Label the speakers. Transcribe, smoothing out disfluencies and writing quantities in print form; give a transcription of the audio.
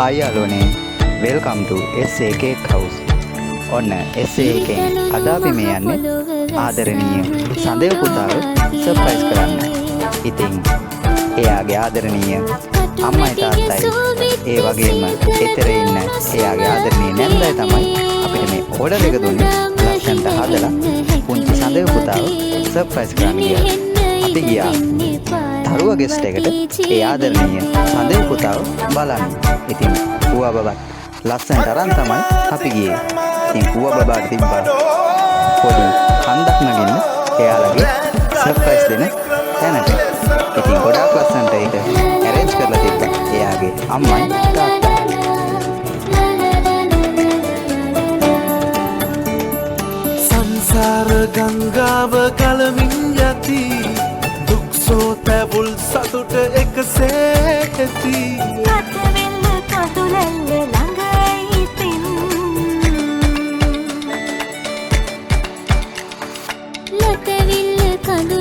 Speaker 1: Hi යාළුවනේ welcome ටු SA Cake House. ඔන්න SA එකෙන් අද අපි මේ යන්නේ ආදරණීය සඳේව පුතාව සර්ප්‍රයිස් කරන්න. ඉතින් එයාගේ ආදරණීය අම්මයි තාත්තයි ඒ වගේම ගෙදර ඉන්න එයාගේ ආදරණීය නැන්දයි තමයි අපිට මේ ඕඩර් එක දුන්නේ. ලස්සනට හදලා පුංචි සඳේව පුතාව සර්ප්‍රයිස් කරන්න ගියා. අපි ගියා තරුව ගෙස්ට් එකට ඒ ආදරණීය සඳේව පුතාව බලන්න. ඉතින් පුවා බබත් ලස්සනට අරන් තමයි අපි ගියේ. ඉතින් පුවා බබාට තිබ්බා පොඩි කන්දක් නගින්න එයාලගේ සර්ප්‍රයිස් දෙන තැනට. ඉතින් ගොඩාක් ලස්සනට ඒක ඇරේන්ජ් කරලා තිබ්බා එයාගේ අම්මයි තාත්තයි.
Speaker 2: සංසාර ගංගාව කලමින් යති දුක්සෝ තැවුල් සතුට එකසේ ඇති
Speaker 3: කටවෙල්ල කඳුලැල්ල ළඟයි තින් ලතවිල්ල කඳු